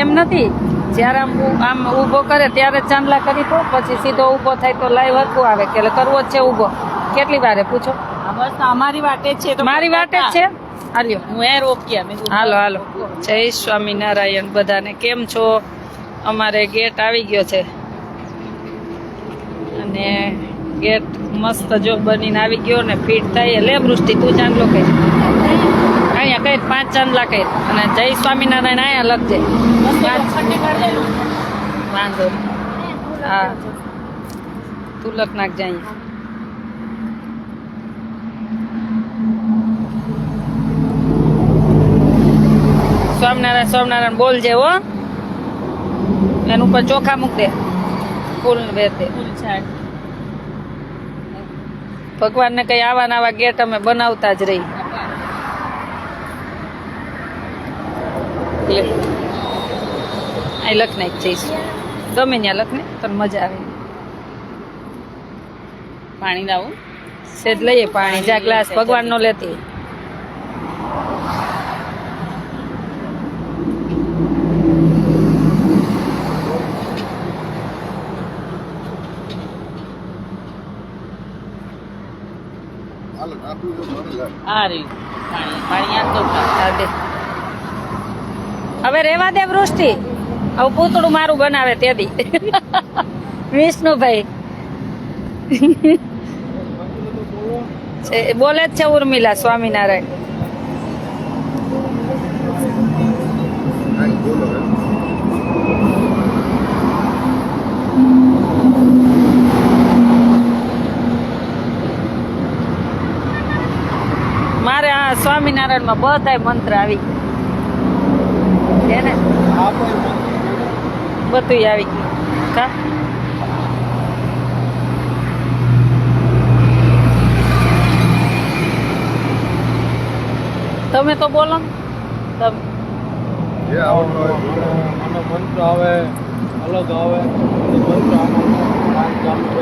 એમ નથી, જ્યારે આમ ઊભો કરે ત્યારે ચાંદલા કરી તો પછી સીધો ઊભો થાય તો લાઈવ હરખું આવે કે કરવો જ છે ઊભો. કેટલી વારે પૂછો? બસ અમારી વાટે જ છે તો મારી વાટે જ છે. હાલ્યો હું એ રોક્યા હાલો હાલો. જય સ્વામિનારાયણ બધાને. કેમ છો? અમારે ગેટ આવી ગયો છે અને ગેટ મસ્ત જો બનીને આવી ગયો ને ફીટ થાય. લે વૃષ્ટિ તું ચાંદલો કઈ અહીંયા કઈ 5 ચાંદલા કઈ અને જય સ્વામિનારાયણ અહીંયા લખજે. વાંધો નહીં. હા તું લખ નાખજે અહીંયા. સ્વામિનારાયણ સ્વામિનારાયણ બોલજે હો. એનું ઉપર ચોખા મૂક દે, ફૂલ વેર દે. ભગવાનને કઈ આવા નવા ગેટ અમે બનાવતા જ રહી. અહીં લખ નાખ જઈશ ગમે ત્યાં લખ ને તને મજા આવે. પાણી લાવું સેજ લઈએ પાણી. જા ગ્લાસ ભગવાન નો લેતી. હવે રેવા દે વૃષ્ટિ. હવે પૂતળું મારું બનાવે તેદી વિષ્ણુભાઈ બોલે જ છે ઉર્મિલા સ્વામિનારાયણ. મારે આ સ્વામિનારાયણમાં બધાય મંત્ર આવી ગયા ને, બધું આવી ગયું. કા તમે તો બોલો ને. તમે મંત્ર આવે અલગ આવે મંત્ર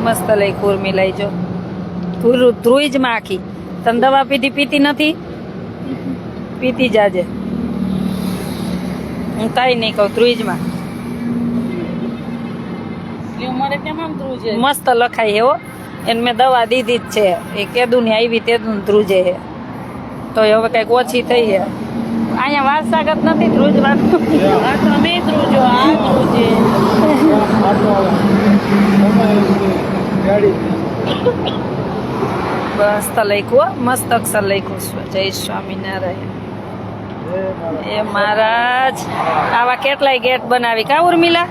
મસ્ત લઈ કુર્મી લઈ જો. ધ્રુઈજમાં આખી તને દવા પીતી નથી, પીતી જાજે. હું કઈ નહીં કહું. ધ્રુઈજમાં મસ્ત લખાય હે હો. એને મેં દવા દીધી જ છે. એ કેદું ની આવી તેદું ધ્રુજે હે. તો હવે કઈક ઓછી થઈ છે. અહીંયા વારસાગત નથી ધ્રુજવાનું. તમે ધ્રુજો આ ધ્રુજે મસ્ત લખ્યું. મસ્ત અક્ષર લખ્યું. જય સ્વામિનારાયણ. એ મહારાજ આવા કેટલાય ગેટ બનાવી. કા ઉર્મિલા?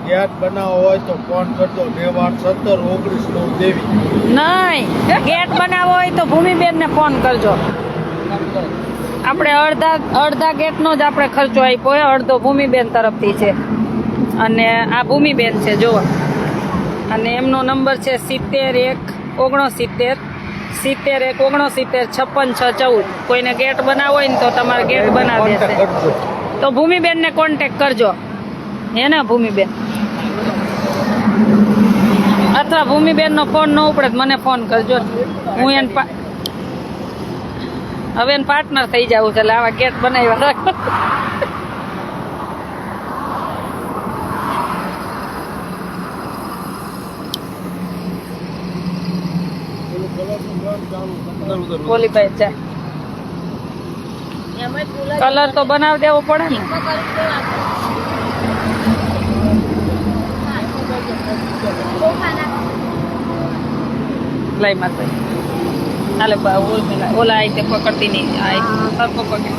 ગેટ બનાવવો હોય તો ફોન કરજો 921719 નહીં, ગેટ બનાવવો હોય તો ભૂમિબેન ને ફોન કરજો. આપણે અડધા ગેટનો જ આપણે ખર્ચો આપ્યો હોય, અડધો ભૂમિબેન તરફથી છે. અને આ ભૂમિબેન છે જો. અને એમનો નંબર છે 7169 7169 કોઈને ગેટ બનાવવો હોય ને તો તમારે ગેટ બનાવી દેશે. તો ભૂમિબેન ને કોન્ટેક્ટ કરજો. હે ને ભૂમિબેન? અથવા ભૂમિબેન નો ફોન ન ઉપડે તો મને ફોન કરજો. હું એને હવે એને પાર્ટનર થઈ જવું છે. એટલે આવા ગેટ બનાવ્યા રાખો. બોલી ભાઈ ચા કલર તો બનાવી દેવો પડે ને. લઈ માતા ચાલે ઓલા આઈ તે પકડતી નહીં. આઈ સરખો પકડ.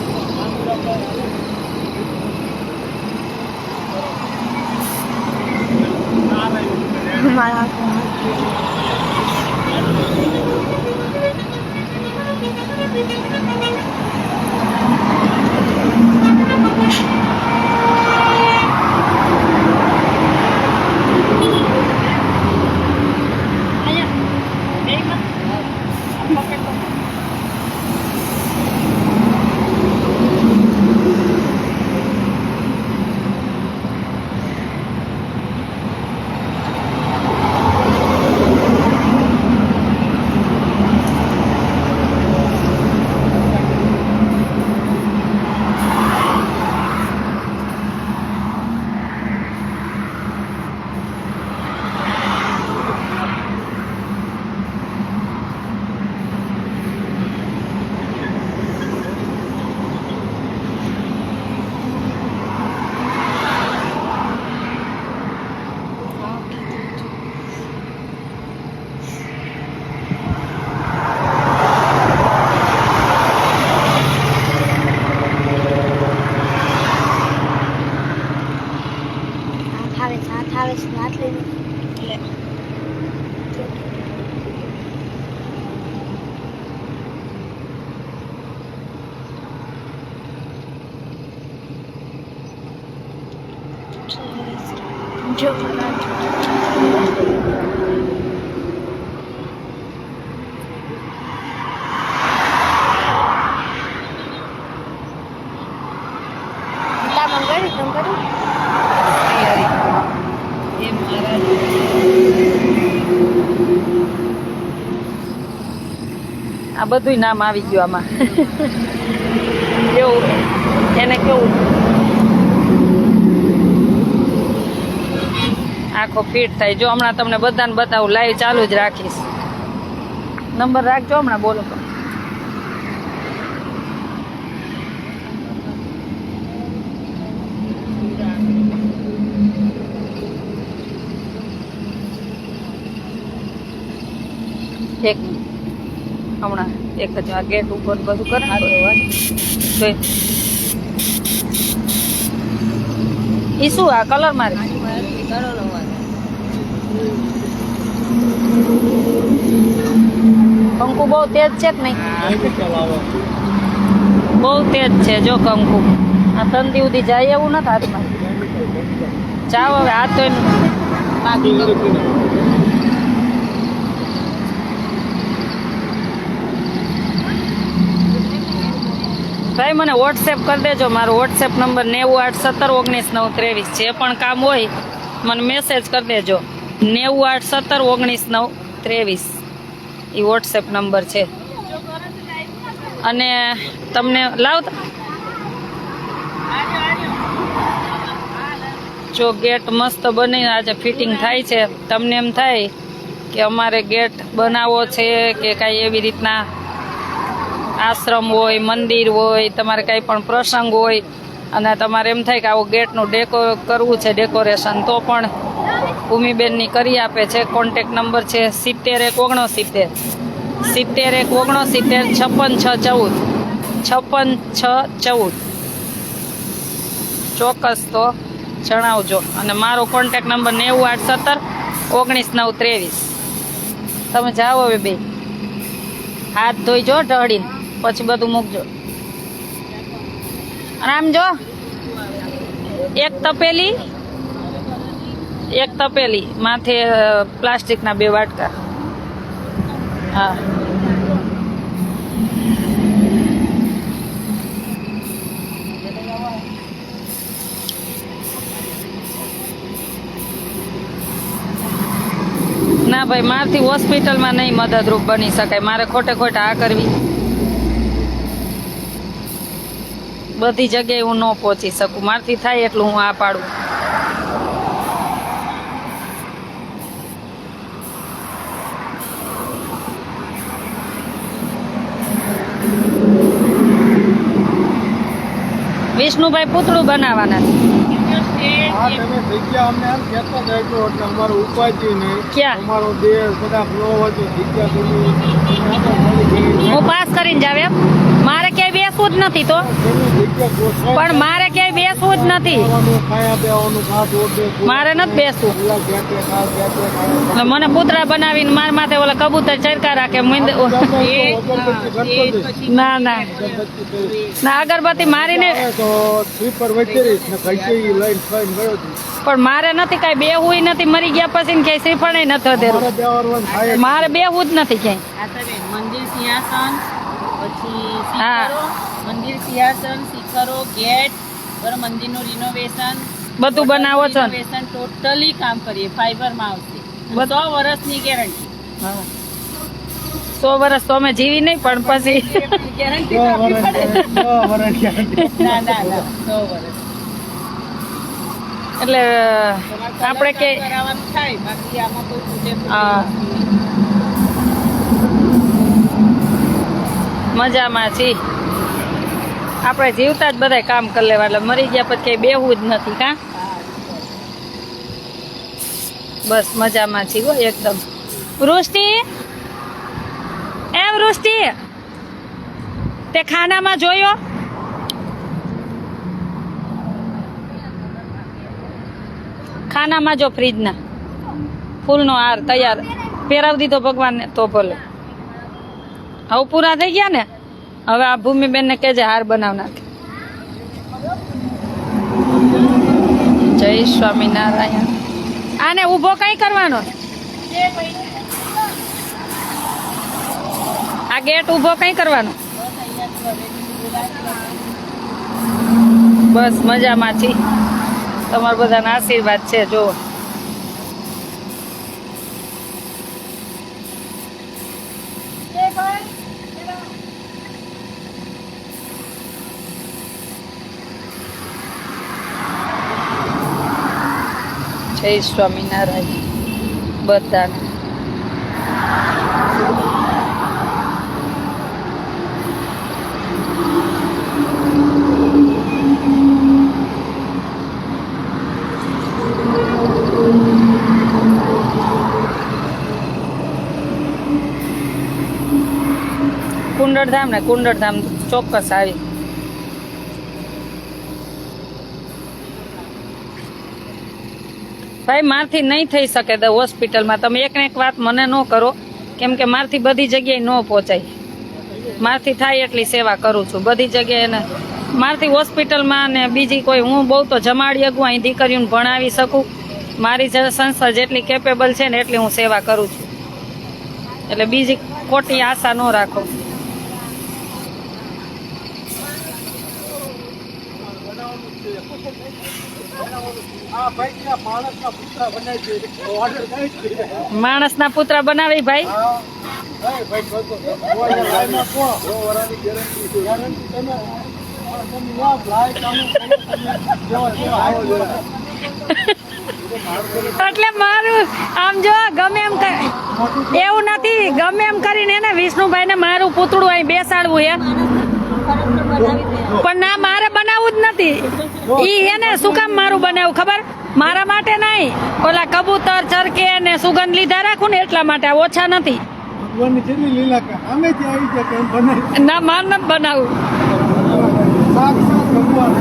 જો આ બધું નામ આવી ગયું આમાં. કેવું એને કેવું આખો ફિટ થાય. જો હમણાં તમને બધાને બતાવું, લાઈવ ચાલુ જ રાખીશ. નંબર રાખજો હમણાં, બોલો તો. એક હમણાં એક જ આ ગેટ ઉપર બધું કરે ઈ શું આ કલર મારે કંકુ બહુ તેજ છે કે નહીં? બહુ તેજ છે જો કંકુ. આ તંદી ઉધી જાય એવું નથી હાથમાં. જાઓ હવે હાથ તો ભાઈ મને વોટ્સએપ કરી દેજો. મારો વોટ્સએપ નંબર 9817199323. જે પણ કામ હોય મને મેસેજ કરી દેજો. 9817199323 એ વોટ્સએપ નંબર છે. અને તમને લાવતા જો ગેટ મસ્ત બની આજે ફિટિંગ થાય છે. તમને એમ થાય કે અમારે ગેટ બનાવવો છે કે કાંઈ એવી રીતના આશ્રમ હોય, મંદિર હોય, તમારે કાંઈ પણ પ્રસંગ હોય અને તમારે એમ થાય કે આવું ગેટનું કરવું છે ડેકોરેશન, તો પણ ભૂમિબેનની કરી આપે છે. કોન્ટેક નંબર છે 7169 7169 56614 56614. ચોક્કસ તો જણાવજો. અને મારો કોન્ટેક નંબર 9817199323. તમે જાઓ હવે બે હાથ ધોઈજો ઢળીને, પછી બધું મૂકજો. અને આમ જો એક તપેલી માથે પ્લાસ્ટિકના 2 વાટકા. હા ના ભાઈ, મારથી હોસ્પિટલમાં નહીં મદદરૂપ બની શકાય. મારે ખોટે આ કરવી. બધી જગ્યાએ હું ન પહોંચી શકું. મારથી થાય એટલું હું આ પાડું. વિષ્ણુભાઈ પૂતળું બનાવવાના. હા, તમે જગ્યા અમને આમ કહેતા જજો એટલે અમારો ઉપાય નહીં. ક્યાં? અમારો દેહ કદાચ ન હોય તો જગ્યા હું પાસ કરીને જાવ એમ. મારે ક્યાંય બેસવું જ નથી તો. પણ મારે ક્યાંય બેસવું જ નથી. મારે નથી બેસવું. મને પૂતળા બનાવીને માર માથે ઓલા કબૂતર ચરકા રાખે. ના ના ના, અગરબત્તી મારીને પણ મારે નથી કાંઈ બેહવું નથી. મરી ગયા પછી ક્યાંય શ્રીફળ નથી વધેરું. મારે બેહવું જ નથી ક્યાંય. મંદિર સિંહાસન, પછી હા. શિખરો, મંદિર સિંહાસન, શિખરો, ગેટ, બરાબર, મંદિરનું રિનોવેશન બધું બનાવો છો ને? રિનોવેશન ટોટલી કામ કરીએ. ફાઈબરમાં આવશે. 100 વર્ષની ગેરંટી. 100 વર્ષ તો અમે જીવી નહીં, પણ પછી ગેરંટી તો આપવી પડે. ના ના ના, 100 વર્ષ. એટલે આપણે કે કરાવવાનું થાય, બાકી આમાં કોઈ તૂટે હા. મજામાં છીએ આપણે. જીવતા જ બધા કામ કરી લેવા, એટલે મરી ગયા પછી કઈ બેહવું જ નથી. કા બસ મજામાં છીએ હો એકદમ. વૃષ્ટિ, એ વૃષ્ટિ, તે ખાનામાં જોયો? ખાનામાં જો ફ્રીજના ફૂલનો હાર તૈયાર પહેરાવી દીધો ભગવાનને તો ભલે. હવે પૂરા થઈ ગયા ને, હવે આ ભૂમિબેન ને કેજે હાર બનાવ નાખે. જય સ્વામિનારાયણ. આને ઊભો કઈ કરવાનો? આ ગેટ ઊભો કઈ કરવાનો? બસ મજામાં છી. તમારા બધાના આશીર્વાદ છે. જો જય સ્વામિનારાયણ બધાને. કુંડળધામ ને કુંડળધામ ચોક્કસ આવી. ભાઈ મારથી નહીં થઈ શકે તો હોસ્પિટલમાં તમે એક ને એક વાત મને ન કરો, કેમ કે મારથી બધી જગ્યાએ ન પહોંચાય. મારથી થાય એટલી સેવા કરું છું બધી જગ્યાએ ને. મારથી હોસ્પિટલમાં ને બીજી કોઈ હું બહુ તો જમાડી શકું, અહીં દીકરીઓને ભણાવી શકું. મારી સંસ્થા જેટલી કેપેબલ છે ને એટલી હું સેવા કરું છું. એટલે બીજી ખોટી આશા ન રાખો. આ ભાઈ ત્યાં માણસના પુત્ર બનાવી દે ઓર્ડર કરી દે. માણસના પુત્ર બનાવી ભાઈ. હા ભાઈ કહો લાઈનમાં કો વરાની ગેરંટી છે. ગેરંટી તમે યાદ લાઈ કામ એટલે મારું આમ જો ગમે એમ એવું નથી, ગમે એમ કરીને એને વિષ્ણુભાઈ ને મારું પૂતળું અહીં બેસાડવું હે, પણ ના મારે બનાવવું જ નથી. ઈ એને શું કામ મારું બનાવ્યું ખબર? મારા માટે નહીં, ઓલા કબૂતર ચરકે ને સુગંધ લીધા રાખું ને એટલા માટે. ઓછા નથી. ભગવાનની જેટલી લીલા કે અમે ત્યાં આવી જાય કેમ બનાવી ના માર નથી બનાવું. સાક્ષાત ભગવાન.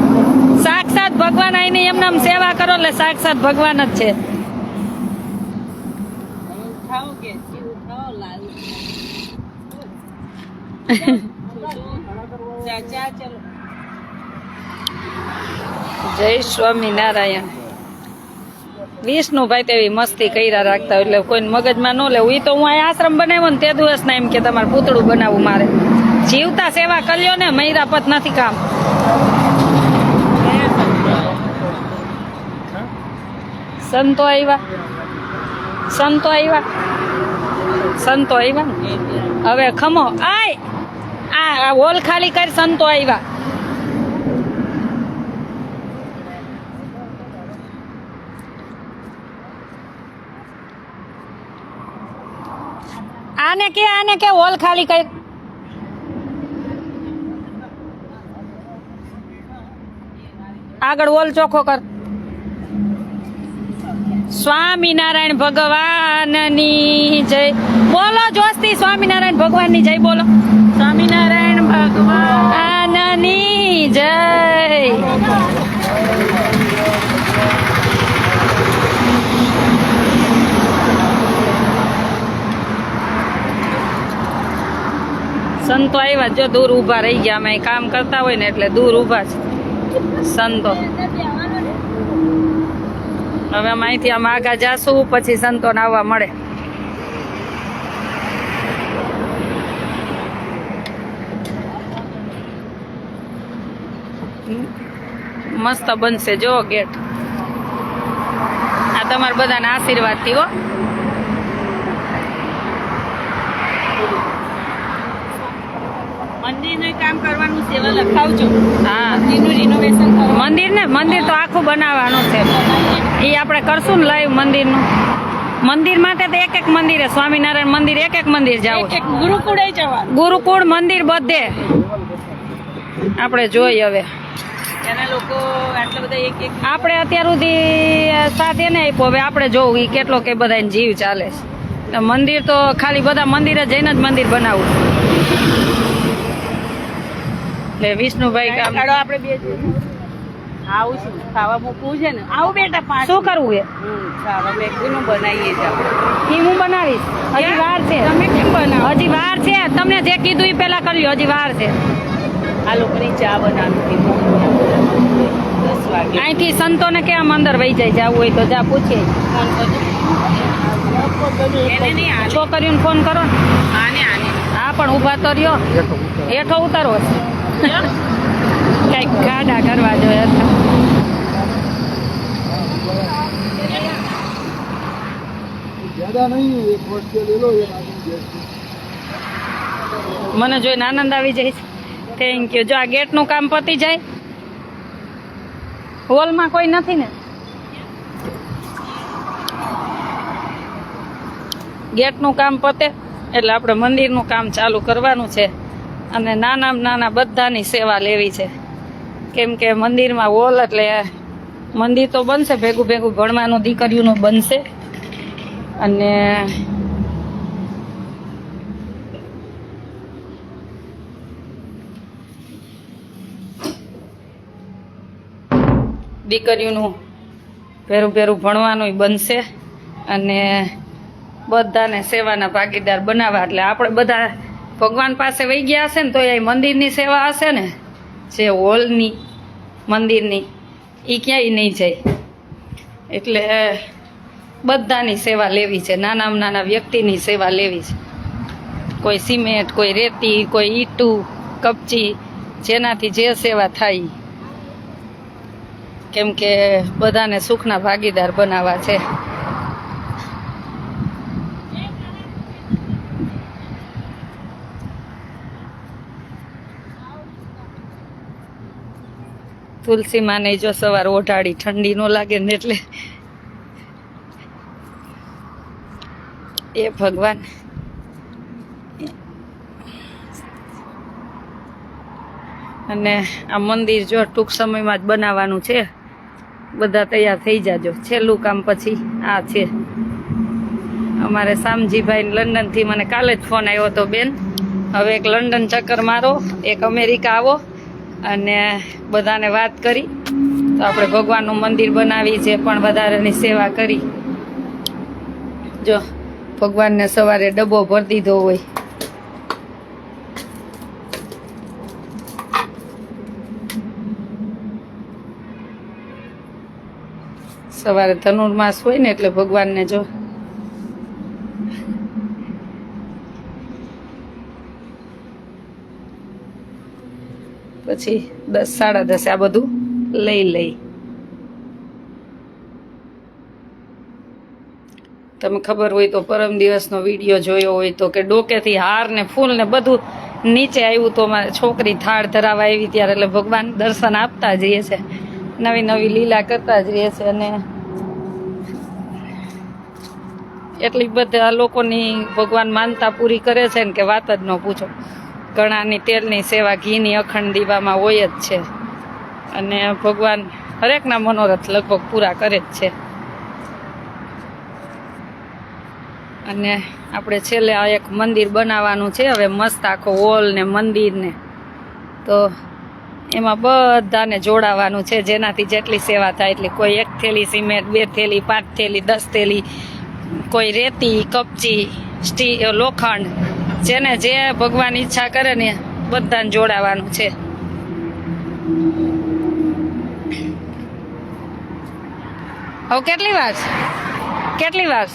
સાક્ષાત ભગવાન આવીને એમને આમ સેવા કરો એટલે સાક્ષાત ભગવાન જ છે. જય સ્વામિનારાયણ. વિષ્ણુભાઈ તેવી મસ્તી કર્યા રાખતા એટલે કોઈ મગજમાં ન લેવું. એ તો હું અહીં આશ્રમ બનાવ્યો ને તે દિવસના એમ કે તમારે પૂતળું બનાવવું. મારે જીવતા સેવા કર્યો ને, મૈરાપત નથી કામ. સંતો આવ્યા, સંતો આવ્યા, સંતો આવ્યા ને હવે ખમો. આય આ હોલ ખાલી કરી. સંતો આવ્યા. આને કે હોલ ખાલી કરી. આગળ હોલ ચોખ્ખો કર. સ્વામિનારાયણ ભગવાનની જય બોલો. જોસ્તી સ્વામિનારાયણ ભગવાનની જય બોલો. સ્વામિનારાયણ ભગવાનની જય. સંતો આવ્યા. જો દૂર ઊભા રહી ગયા. અમે કામ કરતા હોય ને એટલે દૂર ઊભા છે સંતો. હવે અમે અહીંથી આમ આગા જાશું પછી સંતોને આવવા મળે. મસ્ત બનશે જો ગેટ. આ તમારા બધાના આશીર્વાદથી હો. મંદિરનું કામ કરવાનું છે, લખાવજો. હા રિનોવેશન મંદિર તો આખું બનાવવાનું છે. એ આપણે કરશું ને લાઈવ મંદિરનું. મંદિર માટે તો એક મંદિર સ્વામિનારાયણ મંદિર એક મંદિર જાવ. ગુરુકુળે જવા. ગુરુકુળ મંદિર બધે આપણે જોઈ. હવે લોકો આટલા બધા આપણે અત્યાર સુધી સાથે ને આપ્યો. હવે આપણે જોવું એ કેટલો કે બધા જીવ ચાલે છે. મંદિર તો ખાલી બધા મંદિરે જઈને જ મંદિર બનાવવું. એટલે વિષ્ણુભાઈ આપણે બે આવું છું ખાવા મૂકવું છે ને આવું બેટા પાંચ શું કરવું એ ખાવા મેગીનું બનાવીએ જ આપણે ઈ હું બનાવીશ હજી વાર છે તમે કેમ બનાવો હજી વાર છે તમને જે કીધું એ પેલા કરી લ્યો હજી વાર છે આ લોકોની ચા બનાવતી 10 વાગે અહીંથી સંતોને કેમ અંદર વહી જાય જવું હોય તો જા પૂછીએ ફોન કરજો એને નહીં આને છોકરીઓને ફોન કરો ને આને હા પણ ઊભા તો રહ્યો હેઠો ઉતારવો છે કઈક ગાડા કરવા જોઈએ ज्यादा नहीं एक वर्ष के ले लो एक आदमी गैस મને જોઈને આનંદ આવી જાય થેન્ક યુ જો આ ગેટનું કામ પતી જાય હોલમાં કોઈ નથી ને ગેટનું કામ પતે એટલે આપણે મંદિરનું કામ ચાલુ કરવાનું છે અને નાના બધાની સેવા લેવી છે કેમ કે મંદિરમાં હોલ એટલે મંદિર તો બનશે ભેગું ભણવાનું દીકરીઓનું બનશે અને દીકરીઓનું ભેરું ભણવાનું બનશે અને બધાને સેવાના ભાગીદાર બનાવવા એટલે આપણે બધા ભગવાન પાસે વહી ગયા હશે ને તો એ મંદિરની સેવા હશે ને જે હોલની મંદિરની એ ક્યાંય નહીં જાય એટલે બધાની સેવા લેવી છે નાના વ્યક્તિની સેવા લેવી છે કોઈ સિમેન્ટ કોઈ રેતી કોઈ ઈંટું કપચી જેનાથી જે સેવા થાય કેમ કે બધાને સુખના ભાગીદાર બનાવવા છે તુલસી માને જો સવાર ઓઢાડી ઠંડી નો લાગે ને એટલે એ ભગવાન અને આ મંદિર જો ટૂંક સમયમાં જ બનાવવાનું છે બધા તૈયાર થઈ જાજો છેલ્લું કામ પછી આ છે અમારે શામજીભાઈ લંડનથી મને કાલે જ ફોન આવ્યો હતો બેન હવે એક લંડન ચક્કર મારો એક અમેરિકા આવો અને બધાને વાત કરી તો આપણે ભગવાનનું મંદિર બનાવી છે પણ વધારેની સેવા કરી જો ભગવાનને સવારે ડબ્બો ભરી દીધો હોય સવારે ધનુર્માસ હોય ને એટલે ભગવાનને જો પછી 10 સાડા 10 આ બધું લઈ તમે ખબર હોય તો પરમ દિવસનો વિડીયો જોયો હોય તો કે ડોકેથી હાર ને ફૂલ ને બધું નીચે આવ્યું તો મારી છોકરી થાળ ધરાવા આવી ત્યારે એટલે ભગવાન દર્શન આપતા જ રહે છે નવી લીલા કરતા જ રહે છે અને એટલી બધા લોકોની ભગવાન માનતા પૂરી કરે છે ને કે વાત જ ન પૂછો ઘણાની તેલની સેવા ઘીની અખંડ દીવામાં હોય જ છે અને ભગવાન હરેકના મનોરથ લગભગ પૂરા કરે જ છે અને આપણે છેલ્લે આ એક મંદિર બનાવવાનું છે હવે મસ્ત આખો હોલ ને મંદિર ને તો એમાં બધાને જોડાવાનું છે જેનાથી જેટલી સેવા થાય એટલી કોઈ 1 થેલી સિમેન્ટ 2 થેલી 5 થેલી 10 થેલી કોઈ રેતી કપચી સ્ટીલ લોખંડ જેને જે ભગવાન ઈચ્છા કરે ને બધાને જોડાવાનું છે હવે કેટલી વાર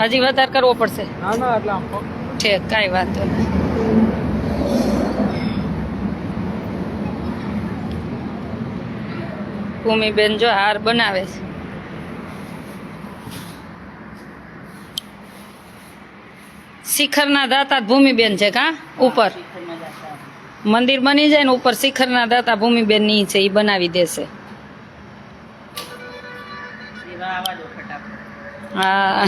હજી વધારે કરવો પડશે ना ना એટલે આમ છે કાંઈ વાંધો નહીં ભૂમિબેન જો હાર બનાવે છે શિખરના દાતા ભૂમિબેન છે કા ઉપર મંદિર બની જાય ને ઉપર શિખરના દાતા ભૂમિબેન ની છે એ બનાવી દેશે હા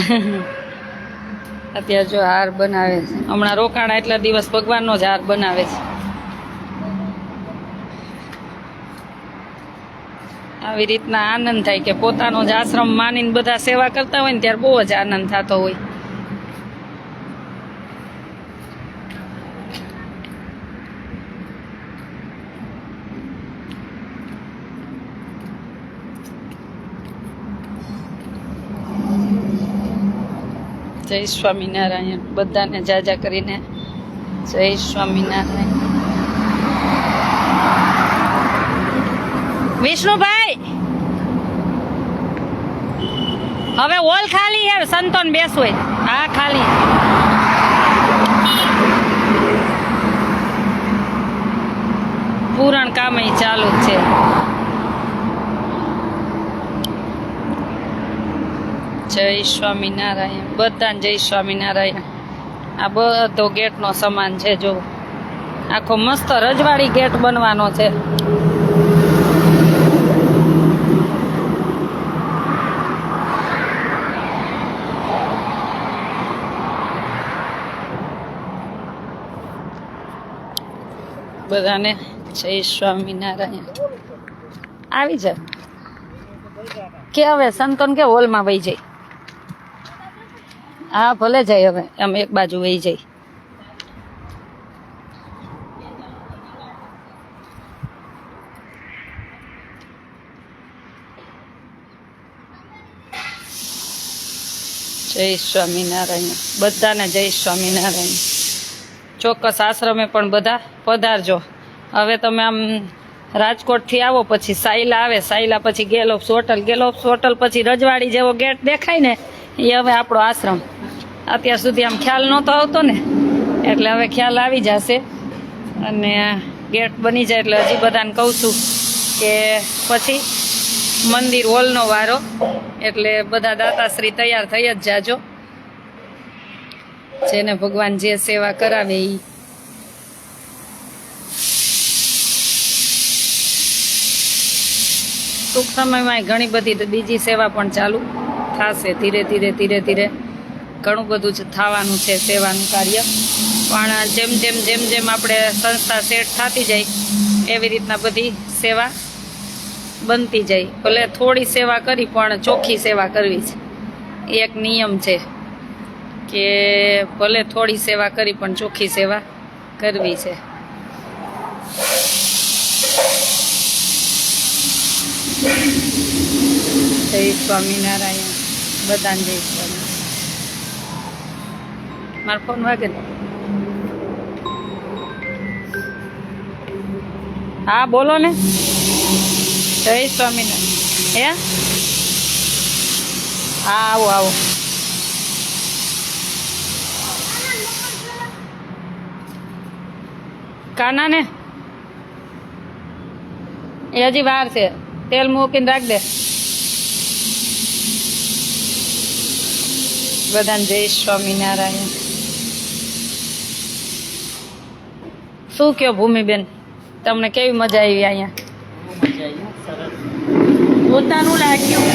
અત્યારે જો હાર બનાવે છે હમણાં રોકાણા એટલા દિવસ ભગવાનનો જ હાર બનાવે છે આવી રીતના આનંદ થાય કે પોતાનો જ આશ્રમ માનીને બધા સેવા કરતા હોય ને ત્યારે બહુ જ આનંદ થતો હોય જય સ્વામિનારાયણ બધાને જાજા કરીને જય સ્વામિનારાયણ. વિષ્ણુભાઈ હવે હોલ ખાલી હે, સંતોન બેસવું હોય. હા ખાલી. પૂરણ કામ અહીં ચાલુ જ છે. જય સ્વામિનારાયણ બધાને જય સ્વામિનારાયણ. આ બધો ગેટનો સામાન છે. જો આખો મસ્ત રજવાડી ગેટ બનવાનો છે. બધાને જય સ્વામિનારાયણ. આવી જાય કે હવે સંતોન કે હોલમાં વહી જાય. હા ભલે જાય. હવે અમે એક બાજુ વહી જાય. જય સ્વામિનારાયણ બધાને જય સ્વામિનારાયણ. ચોક્કસ આશ્રમે પણ બધા પધારજો. હવે તમે આમ રાજકોટથી આવો પછી સાયલા આવે, સાયલા પછી ગેલોપ્સ હોટલ, ગેલોપ્સ હોટલ પછી રજવાડી જેવો ગેટ દેખાય ને એ હવે આપણો આશ્રમ. અત્યાર સુધી આમ ખ્યાલ નહોતો આવતો ને એટલે હવે ખ્યાલ આવી જશે. અને ગેટ બની જાય એટલે હજી બધાને કહું છું કે પછી મંદિર હોલનો વારો, એટલે બધા દાતાશ્રી તૈયાર થઈ જ જાજો. જેને ભગવાન જે સેવા કરાવે એ. ટૂંક સમયમાં ઘણી બધી બીજી સેવા પણ ચાલુ થશે. ધીરે ધીરે ધીરે ધીરે ઘણું બધું જ થવાનું છે સેવાનું કાર્ય. પણ જેમ જેમ જેમ જેમ આપણે સંસ્થા સેટ થતી જાય એવી રીતના બધી સેવા બનતી જાય. ભલે થોડી સેવા કરી પણ ચોખ્ખી સેવા કરવી છે. એક નિયમ છે કે ભલે થોડી સેવા કરી પણ ચોખ્ખી સેવા કરવી છે. જય સ્વામિનારાયણ બધાને જય સ્વામિનારાયણ. મારો ફોન વાગે ને? હા બોલો ને. જય સ્વામિનારાયણ. હે હા આવો આવો. કાના ને એ હજી વાર છે. તેલ મૂકીને રાખ દે. બધાને જય સ્વામિનારાયણ. શું કયો ભૂમિબેન, તમને કેવી મજા આવી અહીંયા? પોતાનું લાગ્યું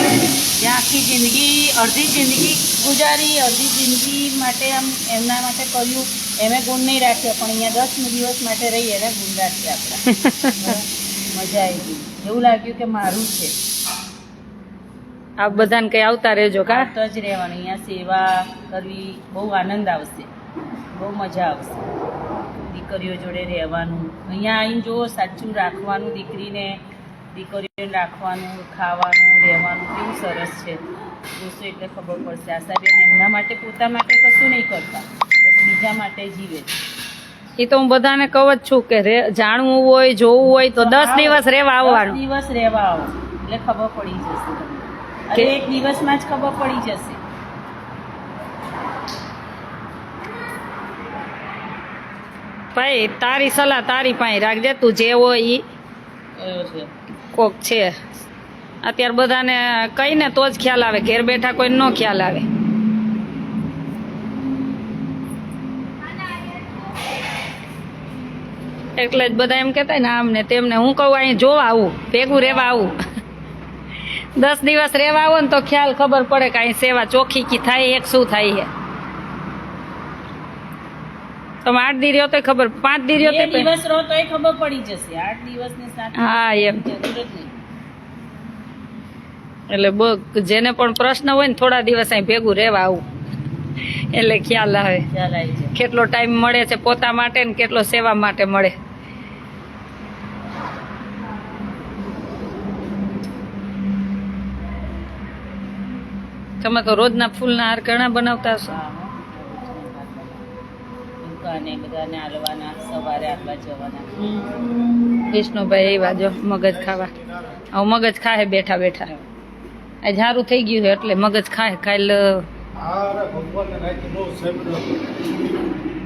જે આખી જિંદગી અડધી જિંદગી ગુજારી, અડધી જિંદગી માટે આમ એમના માટે કર્યું, એમે ગુણ નહીં રાખ્યો, પણ અહીંયા 10 દિવસ માટે રહી એને ગુણ રાખ્યા આપણા. મજા આવી ગઈ. એવું લાગ્યું કે મારું છે. આપ બધાને કઈ આવતા રહેજો. કા તો જ રહેવાનું. અહીંયા સેવા કરવી બહુ આનંદ આવશે, બહુ મજા આવશે. દીકરીઓ જોડે રહેવાનું, અહીંયા આવીને જુઓ સાચું રાખવાનું, દીકરીને દીકરીઓને રાખવાનું, ખાવાનું, રહેવાનું કેવું સરસ છે. જોશો એટલે ખબર પડશે. આશાબેન એમના માટે પોતા માટે કશું નહીં કરતા, બસ બીજા માટે જીવે. એ તો હું બધાને કહું જ છું કે જાણવું હોય, જોવું હોય તો 10 દિવસ રહેવા આવવાનું. 10 દિવસ રહેવા આવો એટલે ખબર પડી જશે તમને. અને એક દિવસમાં જ ખબર પડી જશે. ભાઈ તારી સલાહ તારી પાસે રાખજે. તું જે હોય ઈ છે કોક છે. અત્યારે બધાને કહીને તો જ ખ્યાલ આવે. ઘેર બેઠા કોઈ નો ખ્યાલ આવે. એટલે જ બધા એમ કહેતા ને આમ ને તેમને. હું કહું અહીં જોવા આવું, ભેગું રહેવા આવું. 10 દિવસ રહેવા આવો ને તો ખ્યાલ ખબર પડે કે અહીં સેવા ચોખ્ખી કી થાય, એક શું થાય છે. તમે 8 દી રહ્યો તો ખબર, 5 દી રહ્યો તો દિવસ રહો તો ખબર પડી જશે. 8 દિવસ ને 7 હા એમ. જરૂર જ નહીં. એટલે જેને પણ પ્રશ્ન હોય ને થોડા દિવસ અહીં ભેગું રહેવા આવું એટલે ખ્યાલ આવે ખ્યાલ આવી જાય. કેટલો ટાઈમ મળે છે પોતા માટે ને કેટલો સેવા માટે મળે. તમે તો રોજના ફૂલના હાર ઘણા બનાવતા હશો. દુકાને બધાને હાલવાના, સવારે આટલા જવાના. વિષ્ણુભાઈ એવા જો મગજ ખાવા. હવે મગજ ખાહે બેઠા બેઠા. આ સારું થઈ ગયું છે એટલે મગજ ખાહે. કાલ અરે ભગવાનને નાખી બહુ સેમડ્યો.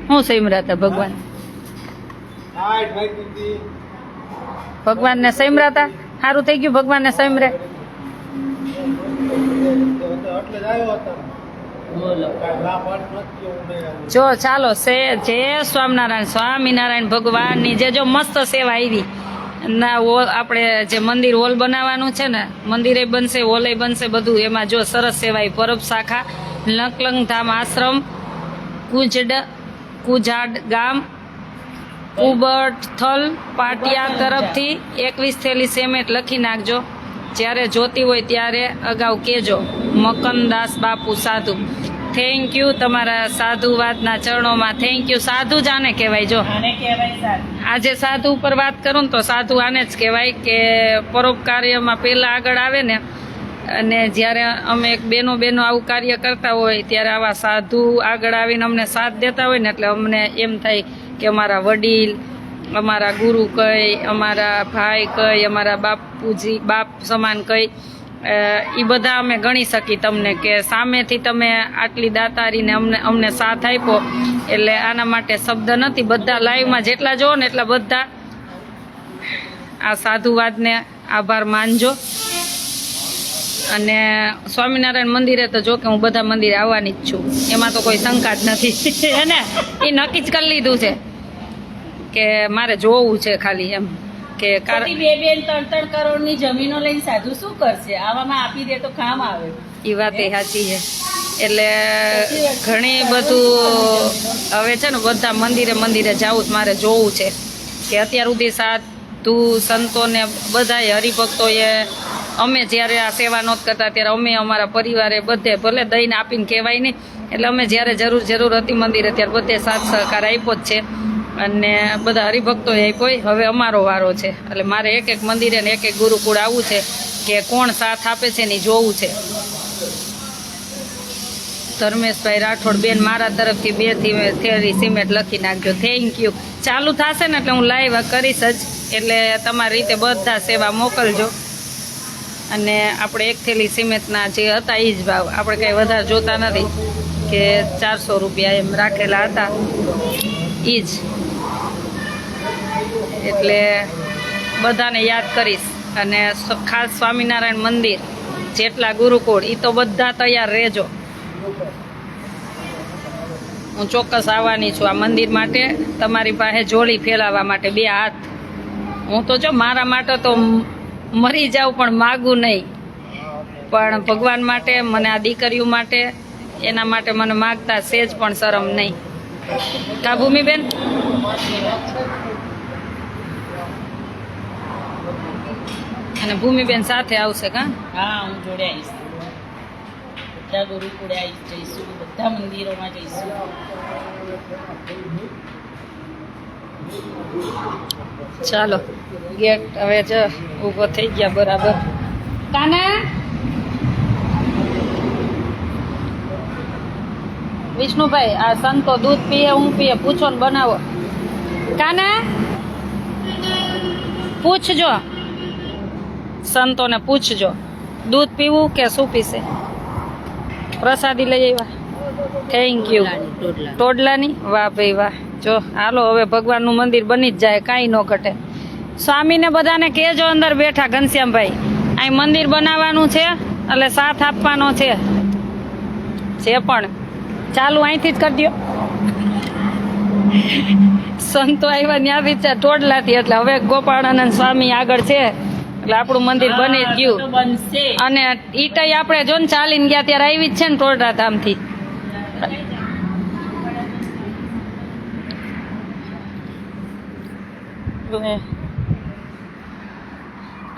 શું સૈમરા હતા ભગવાન? આઠ નાખી હતી. ભગવાનને સૈમરા હતા? સારું થઈ ગયું ભગવાનને સૈમરે. એટલે જ આવ્યો હતા. બોલો. કાંઈ ના પાડી નથી એવું નહીં આવ્યું. જો ચાલો જય સ્વામિનારાયણ. સ્વામિનારાયણ ભગવાનની જે જો મસ્ત સેવા આવી ના આપણે જે મંદિર હોલ બનાવવાનું છે ને, મંદિરે બનશે, હોલે બનશે, બધું એમાં જો સરસ સેવા પરબ શાખા લકલંગ ધામ આશ્રમ કુજાડ ગામ ઉબરથલ પાટિયા તરફથી 21 થેલી સિમેન્ટ લખી નાખજો. જ્યારે જોતી હોય ત્યારે અગાઉ કહેજો. મકનદાસ બાપુ સાધુ. થેન્ક યુ તમારા સાધુવાદના ચરણોમાં. Thank you. સાધુ જ આને કહેવાય. જો આને કહેવાય સારું. આજે સાધુ ઉપર વાત કરું ને તો સાધુ આને જ કહેવાય કે પરોપકાર્યમાં પહેલાં આગળ આવે ને. અને જ્યારે અમે એક બેનો આવું કાર્ય કરતા હોય ત્યારે આવા સાધુ આગળ આવીને અમને સાથ દેતા હોય ને એટલે અમને એમ થાય કે અમારા વડીલ, અમારા ગુરુ કઈ, અમારા ભાઈ કઈ, અમારા બાપુજી બાપ સમાન કઈ, એ બધા અમે ગણી શકી તમને કે સામેથી તમે આટલી દાતારીને અમને સાથ આપ્યો. એટલે આના માટે શબ્દ નથી. બધા લાઈવમાં જેટલા જોવો ને એટલા બધા આ સાધુવાદને આભાર માનજો. અને સ્વામિનારાયણ મંદિરે તો જો કે હું બધા મંદિરે આવવાની જ છું, એમાં તો કોઈ શંકા જ નથી. હે ને? એ નક્કી જ કરી લીધું છે કે મારે જોવું છે ખાલી એમ કે ખોટી 2-3 કરોડની જમીનો લઈને સાધુ શું કરશે? આવામાં આપી દે તો કામ આવે. એ વાત એ સાચી છે. એટલે ઘણી બધું હવે છે ને બધા મંદિરે જવું મારે જોવું છે કે અત્યાર સુધી સાધુ સંતોને બધાએ હરિભક્તોએ અમે જ્યારે આ સેવા નહોત કરતા ત્યારે અમે અમારા પરિવારે બધે ભલે દઈને આપીને કહેવાય નહીં, એટલે અમે જ્યારે જરૂર હતી મંદિરે ત્યારે બધે સાથ સહકાર આપ્યો જ છે. અને બધા હરિભક્તોએ આપ્યો. હવે અમારો વારો છે એટલે મારે એક મંદિરે ને એક ગુરુકુળ આવવું છે કે કોણ સાથ આપે છે ને જોવું છે. ધર્મેશભાઈ રાઠોડ બેન મારા તરફથી 2 થેલી સિમેન્ટ લખી નાખજો. Thank you. ચાલુ થશે ને એટલે હું લાઈવ કરીશ જ, એટલે તમારી રીતે બધા સેવા મોકલજો. અને આપણે 1 થેલી સિમેન્ટના જે હતા એ જ ભાવ, આપણે કંઈ વધારે જોતા નથી કે 400 રૂપિયા એમ રાખેલા હતા એ જ. એટલે બધાને યાદ કરીશ. અને ખાસ સ્વામિનારાયણ મંદિર જેટલા ગુરુકુળ એ તો બધા તૈયાર રહેજો. હું ચોક્કસ આવવાની છું આ મંદિર માટે, તમારી પાસે જોડી ફેલાવવા માટે 2 હાથ. હું તો જો મારા માટે તો મરી જાઉં પણ માગું નહીં, પણ ભગવાન માટે, મને આ દીકરીઓ માટે, એના માટે મને માગતા સેજ પણ શરમ નહીં. કા ભૂમિબેન? અને ભૂમિબેન સાથે આવશે કા? હા, હું જોડે આવીશ. બધા ગુરુકુળે જઈશું, બધા મંદિરોમાં જઈશું. ચાલો ગેટ હવે જ ઊભો થઈ ગયા બરાબર. કાના વિષ્ણુભાઈ આ સંતો દૂધ પીએ હું પીએ પૂછો ને બનાવો. કાના પૂછજો, સંતોને પૂછજો દૂધ પીવું કે શું પીશે. પ્રસાદી લઈ આવ્યા. Thank you. ટોડલાની? વાહ ભાઈ વાહ. જો હાલો હવે ભગવાનનું મંદિર બની જ જાય, કાંઈ ન ઘટે. સ્વામીને બધાને કહેજો અંદર બેઠા ઘનશ્યામભાઈ અહીં મંદિર બનાવવાનું છે એટલે સાથ આપવાનો છે. જે પણ ચાલુ અહીંથી જ કરી દો. સંતો આવ્યા ત્યાંથી જ ટોડલાથી, એટલે હવે ગોપાળાનંદ સ્વામી આગળ છે એટલે આપણું મંદિર બની જ ગયું. બનશે. અને ઈટાઈ આપણે જો ને ચાલીને ગયા ત્યારે આવી જ છે ને ટોડરા ધામથી.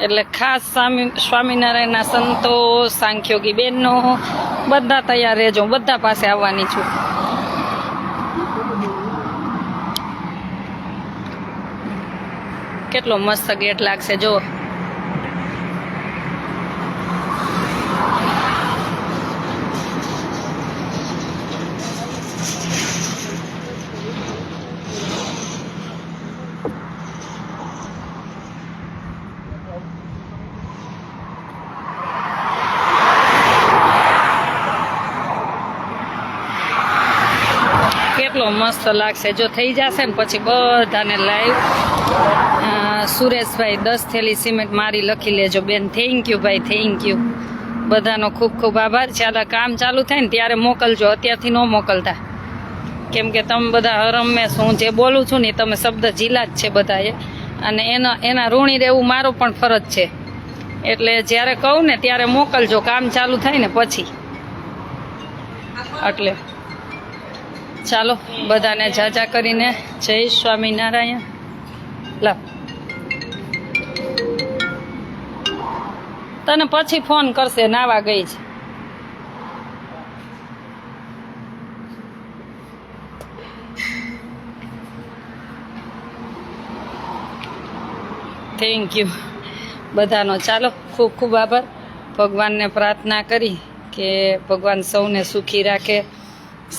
એટલે ખાસ સ્વામિનારાયણના સંતો, સાંખ્યોગી બહેનો બધા તૈયાર રહેજો. બધા પાસે આવવાની છું. કેટલો મસ્ત ગેટ લાગશે જો. કેટલો મસ્ત લાગશે જો થઈ જશે ને પછી બધાને લાઈવ સુરેશભાઈ 10 થેલી સિમેન્ટ મારી લખી લેજો બેન. થેન્ક યુ ભાઈ, થેન્ક યુ. બધાનો ખૂબ ખૂબ આભાર. ચાલો કામ ચાલુ થાય ને ત્યારે મોકલજો, અત્યારથી ન મોકલતા, કેમ કે તમે બધા હરમેશ હું જે બોલું છું ને તમે શબ્દ ઝીલા જ છે બધાએ, અને એના ઋણી રહેવું મારો પણ ફરજ છે. એટલે જ્યારે કહું ને ત્યારે મોકલજો, કામ ચાલુ થાય ને પછી. એટલે ચાલો બધાને જાજા કરીને જય સ્વામિનારાયણ. લાવ તને પછી ફોન કરશે, નાવા ગઈ છે. થેન્ક યુ બધાનો. ચાલો ખૂબ ખૂબ આભાર. ભગવાનને પ્રાર્થના કરી કે ભગવાન સૌને સુખી રાખે,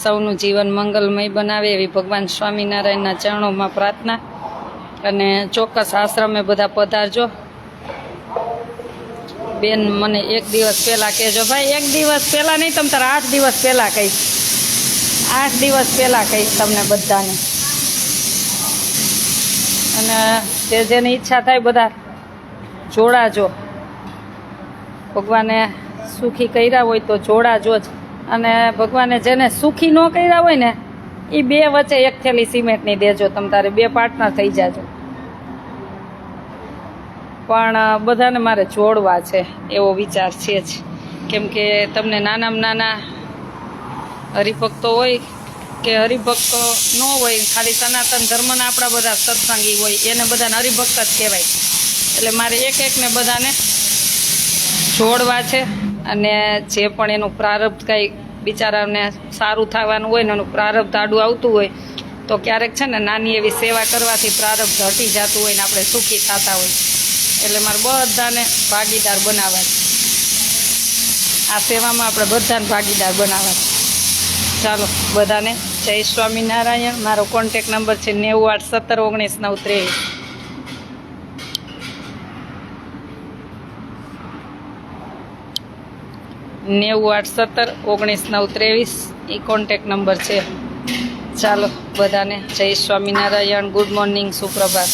સૌનું જીવન મંગલમય બનાવે એવી ભગવાન સ્વામિનારાયણના ચરણોમાં પ્રાર્થના. અને ચોક્કસ આશ્રમે બધા પધારજો. બેન મને 1 દિવસ પહેલાં કહેજો ભાઈ, 1 દિવસ પહેલાં નહીં, તમ તારે 8 દિવસ પહેલાં કહીશ, 8 દિવસ પહેલાં કહીશ તમને બધાને. અને જેની ઈચ્છા થાય બધા જોડાજો. ભગવાને સુખી કર્યા હોય તો જોડાજો જ, અને ભગવાને જેને સુખી ન કર્યા હોય ને એ 2 વચ્ચે 1 થેલી સિમેન્ટની દેજો. તમે તારે 2 પાર્ટનર થઈ જાજો. પણ બધાને મારે જોડવા છે એવો વિચાર છે જ, કેમ કે તમને નાનામાં નાના હરિભક્તો હોય કે હરિભક્તો ન હોય, ખાલી સનાતન ધર્મના આપણા બધા સત્સંગી હોય એને બધાને હરિભક્ત જ કહેવાય. એટલે મારે એકને બધાને જોડવા છે. અને જે પણ એનું પ્રારબ્ધ કંઈ બિચારાને સારું થવાનું હોય ને એનું પ્રારબ્ધ આડું આવતું હોય તો ક્યારેક છે ને નાની એવી સેવા કરવાથી પ્રારબ્ધ હટી જતું હોય ને આપણે સુખી થતા હોય. એટલે મારે બધાને ભાગીદાર બનાવવા છે આ સેવામાં, આપણે બધાને ભાગીદાર બનાવવા છે. ચાલો બધાને જય સ્વામિનારાયણ. મારો કોન્ટેક નંબર છે 981719 923 એ કોન્ટેક નંબર છે. ચાલો બધાને જય સ્વામિનારાયણ. Good morning, સુપ્રભાત.